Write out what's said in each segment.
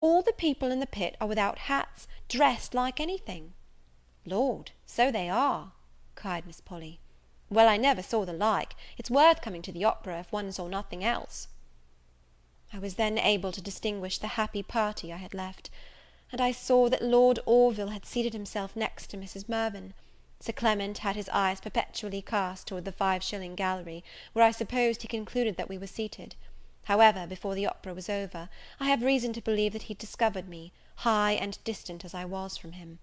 All the people in the pit are without hats, dressed like anything." "Lord, so they are!" cried Miss Polly. "Well, I never saw the like. It's worth coming to the opera, if one saw nothing else." I was then able to distinguish the happy party I had left; and I saw that Lord Orville had seated himself next to Mrs. Mirvan. Sir Clement had his eyes perpetually cast toward the 5 shilling gallery, where I supposed he concluded that we were seated. However, before the opera was over, I have reason to believe that he discovered me, high and distant as I was from him.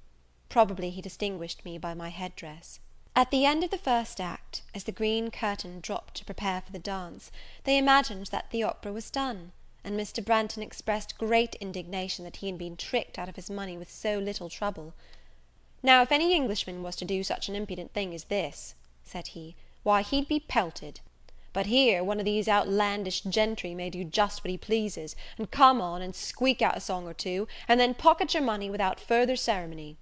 Probably he distinguished me by my head dress. At the end of the first act, as the green curtain dropped to prepare for the dance, they imagined that the opera was done; and Mr. Branghton expressed great indignation that he had been tricked out of his money with so little trouble. "Now, if any Englishman was to do such an impudent thing as this," said he, "why, he'd be pelted. But here, one of these outlandish gentry may do just what he pleases, and come on, and squeak out a song or two, and then pocket your money without further ceremony."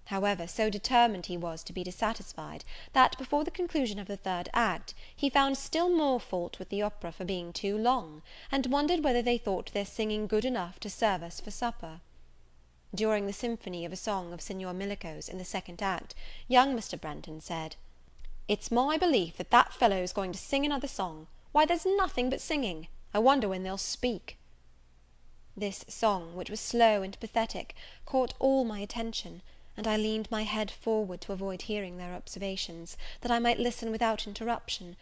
However, so determined he was to be dissatisfied, that, before the conclusion of the third act, he found still more fault with the opera for being too long, and wondered whether they thought their singing good enough to serve us for supper. During the symphony of a song of Signor Millico's in the second act, young Mr. Branghton said, "It's my belief that that fellow is going to sing another song. Why, there's nothing but singing. I wonder when they'll speak." This song, which was slow and pathetic, caught all my attention, and I leaned my head forward to avoid hearing their observations, that I might listen without interruption;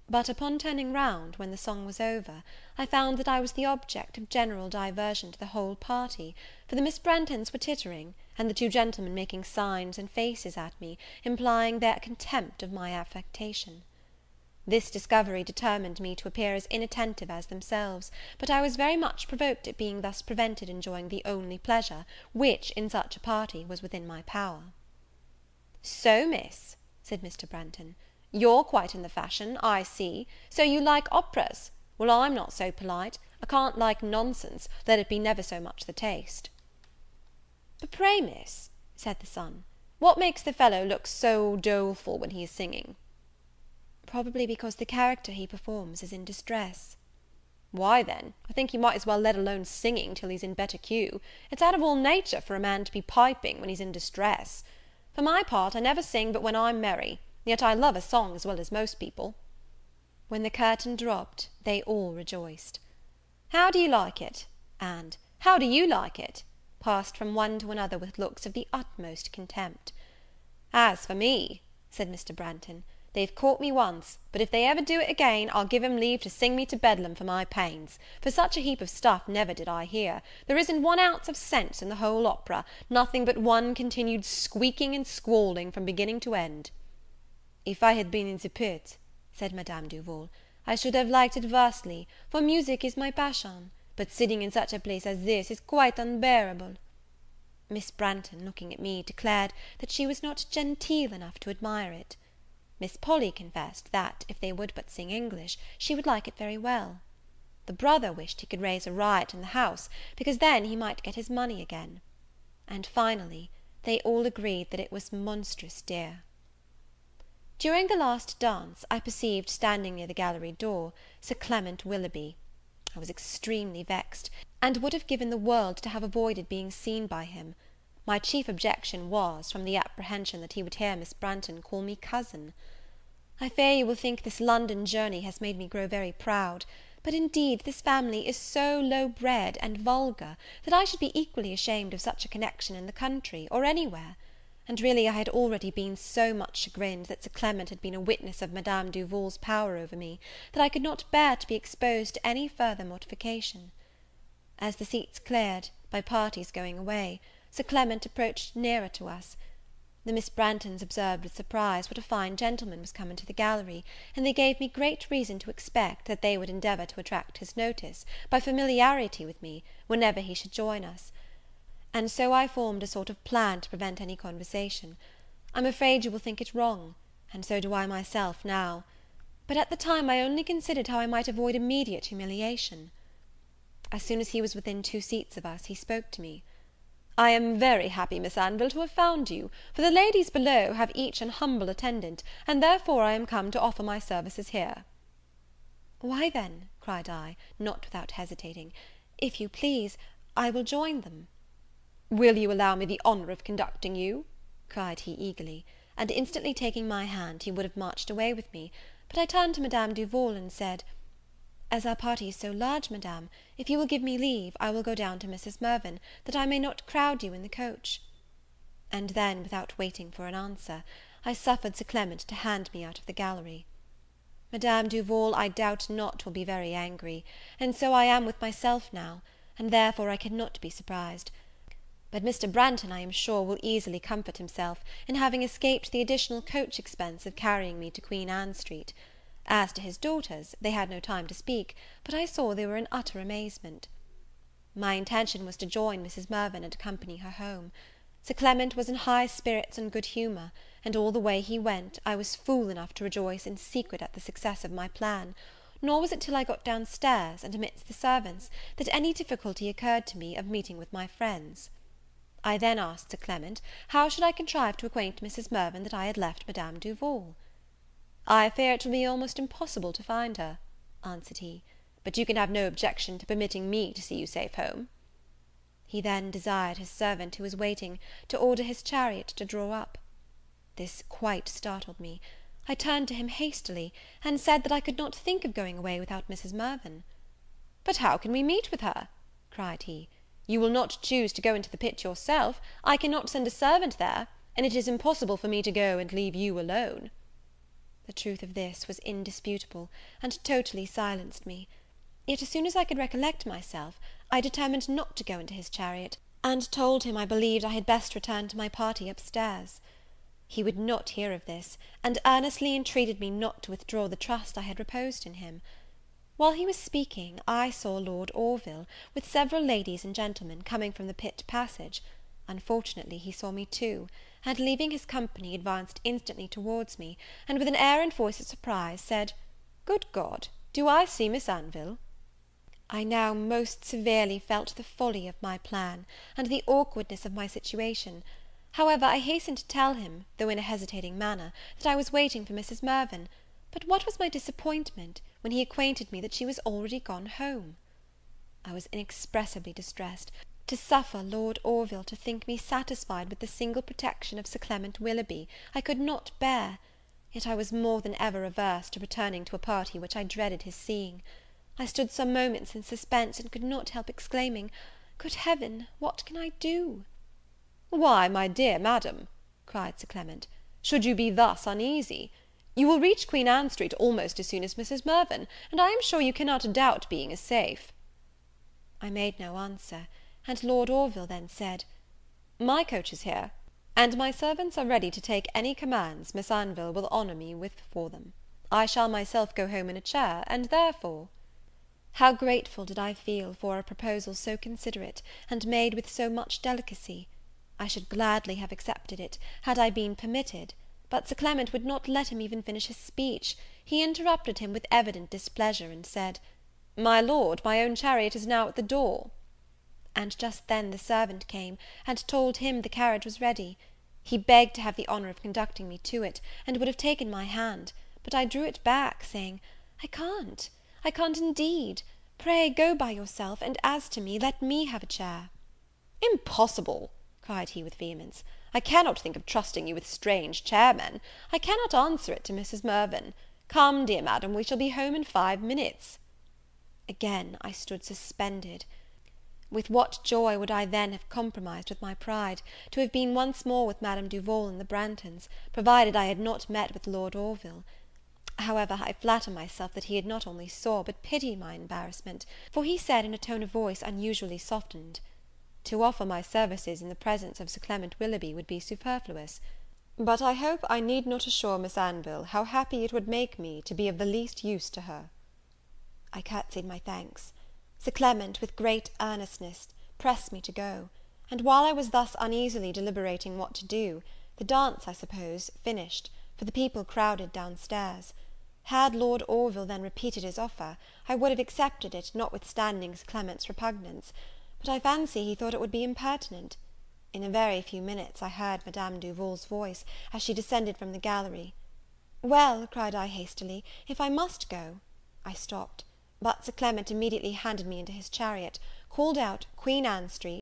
but, upon turning round, when the song was over, I found that I was the object of general diversion to the whole party, for the Miss Branghtons were tittering, and the two gentlemen making signs and faces at me, implying their contempt of my affectation. This discovery determined me to appear as inattentive as themselves; but I was very much provoked at being thus prevented enjoying the only pleasure, which, in such a party, was within my power. "So, Miss," said Mr. Branghton, "you're quite in the fashion, I see; so you like operas. Well, I'm not so polite. I can't like nonsense, let it be never so much the taste." "But pray, Miss," said the son, "what makes the fellow look so doleful when he is singing?" "Probably because the character he performs is in distress." "Why, then, I think you might as well let alone singing till he's in better cue. It's out of all nature for a man to be piping when he's in distress. For my part, I never sing but when I'm merry, yet I love a song as well as most people." When the curtain dropped, they all rejoiced. "How do you like it?" and "How do you like it?" passed from one to another with looks of the utmost contempt. "As for me," said Mr. Branghton, "they've caught me once, but if they ever do it again, I'll give 'em leave to sing me to Bedlam for my pains; for such a heap of stuff never did I hear. There isn't 1 ounce of sense in the whole opera; nothing but one continued squeaking and squalling from beginning to end." "If I had been in the pit," said Madame Duval, "I should have liked it vastly, for music is my passion; but sitting in such a place as this is quite unbearable." Miss Branghton, looking at me, declared that she was not genteel enough to admire it. Miss Polly confessed that, if they would but sing English, she would like it very well. The brother wished he could raise a riot in the house, because then he might get his money again. And finally, they all agreed that it was monstrous dear. During the last dance, I perceived, standing near the gallery door, Sir Clement Willoughby. I was extremely vexed, and would have given the world to have avoided being seen by him. My chief objection was, from the apprehension that he would hear Miss Branghton call me cousin. I fear you will think this London journey has made me grow very proud; but indeed this family is so low bred and vulgar, that I should be equally ashamed of such a connection in the country, or anywhere; and really I had already been so much chagrined that Sir Clement had been a witness of Madame Duval's power over me, that I could not bear to be exposed to any further mortification. As the seats cleared, by parties going away, Sir Clement approached nearer to us. The Miss Branghtons observed with surprise what a fine gentleman was come into the gallery, and they gave me great reason to expect that they would endeavour to attract his notice, by familiarity with me, whenever he should join us; and so I formed a sort of plan to prevent any conversation. I'm afraid you will think it wrong, and so do I myself now; but at the time I only considered how I might avoid immediate humiliation. As soon as he was within 2 seats of us, he spoke to me. "I am very happy, Miss Anville, to have found you; for the ladies below have each an humble attendant, and therefore I am come to offer my services here." "Why then," cried I, not without hesitating, "if you please, I will join them." "Will you allow me the honour of conducting you?" cried he eagerly; and instantly taking my hand, he would have marched away with me; but I turned to Madame Duval, and said, "As our party is so large, Madame, if you will give me leave, I will go down to Mrs. Mirvan, that I may not crowd you in the coach." And then, without waiting for an answer, I suffered Sir Clement to hand me out of the gallery. Madame Duval, I doubt not, will be very angry, and so I am with myself now, and therefore I cannot be surprised; but Mr. Branghton, I am sure, will easily comfort himself in having escaped the additional coach expense of carrying me to Queen Ann Street. As to his daughters, they had no time to speak, but I saw they were in utter amazement. My intention was to join Mrs. Mirvan and accompany her home. Sir Clement was in high spirits and good humour, and all the way he went, I was fool enough to rejoice in secret at the success of my plan; nor was it till I got down stairs, and amidst the servants, that any difficulty occurred to me of meeting with my friends. I then asked Sir Clement, how should I contrive to acquaint Mrs. Mirvan that I had left Madame Duval? "I fear it will be almost impossible to find her," answered he; "but you can have no objection to permitting me to see you safe home." He then desired his servant, who was waiting, to order his chariot to draw up. This quite startled me. I turned to him hastily, and said that I could not think of going away without Mrs. Mirvan. "But how can we meet with her?" cried he. "You will not choose to go into the pit yourself, I cannot send a servant there, and it is impossible for me to go and leave you alone." The truth of this was indisputable, and totally silenced me; yet, as soon as I could recollect myself, I determined not to go into his chariot, and told him I believed I had best return to my party up stairs. He would not hear of this, and earnestly entreated me not to withdraw the trust I had reposed in him. While he was speaking, I saw Lord Orville, with several ladies and gentlemen, coming from the pit passage. Unfortunately he saw me too, and, leaving his company, advanced instantly towards me, and with an air and voice of surprise, said, "Good God, do I see Miss Anville?" I now most severely felt the folly of my plan, and the awkwardness of my situation; however, I hastened to tell him, though in a hesitating manner, that I was waiting for Mrs. Mirvan; but what was my disappointment, when he acquainted me that she was already gone home! I was inexpressibly distressed. To suffer Lord Orville to think me satisfied with the single protection of Sir Clement Willoughby, I could not bear; yet I was more than ever averse to returning to a party which I dreaded his seeing. I stood some moments in suspense, and could not help exclaiming, "Good Heaven, what can I do?" "Why, my dear Madam," cried Sir Clement, "should you be thus uneasy? You will reach Queen Ann Street almost as soon as Mrs. Mirvan, and I am sure you cannot doubt being as safe." I made no answer, and Lord Orville then said, "My coach is here, and my servants are ready to take any commands Miss Anville will honour me with for them. I shall myself go home in a chair, and therefore—" How grateful did I feel for a proposal so considerate, and made with so much delicacy! I should gladly have accepted it, had I been permitted; but Sir Clement would not let him even finish his speech. He interrupted him with evident displeasure, and said, "My Lord, my own chariot is now at the door." And just then the servant came, and told him the carriage was ready. He begged to have the honour of conducting me to it, and would have taken my hand; but I drew it back, saying, I can't indeed; pray go by yourself, and as to me, let me have a chair." "Impossible!" cried he with vehemence; "I cannot think of trusting you with strange chairmen. I cannot answer it to Mrs. Mirvan. Come, dear Madam, we shall be home in 5 minutes." Again I stood suspended. With what joy would I then have compromised with my pride, to have been once more with Madame Duval and the Branghtons, provided I had not met with Lord Orville! However, I flatter myself that he had not only saw, but pitied my embarrassment; for he said, in a tone of voice unusually softened, "To offer my services in the presence of Sir Clement Willoughby would be superfluous; but I hope I need not assure Miss Anville how happy it would make me to be of the least use to her." I curtsied my thanks. Sir Clement, with great earnestness, pressed me to go; and while I was thus uneasily deliberating what to do, the dance, I suppose, finished, for the people crowded down stairs. Had Lord Orville then repeated his offer, I would have accepted it, notwithstanding Sir Clement's repugnance; but I fancy he thought it would be impertinent. In a very few minutes I heard Madame Duval's voice, as she descended from the gallery. "Well," cried I hastily, "if I must go—" I stopped. But Sir Clement immediately handed me into his chariot, called out Queen Ann Street,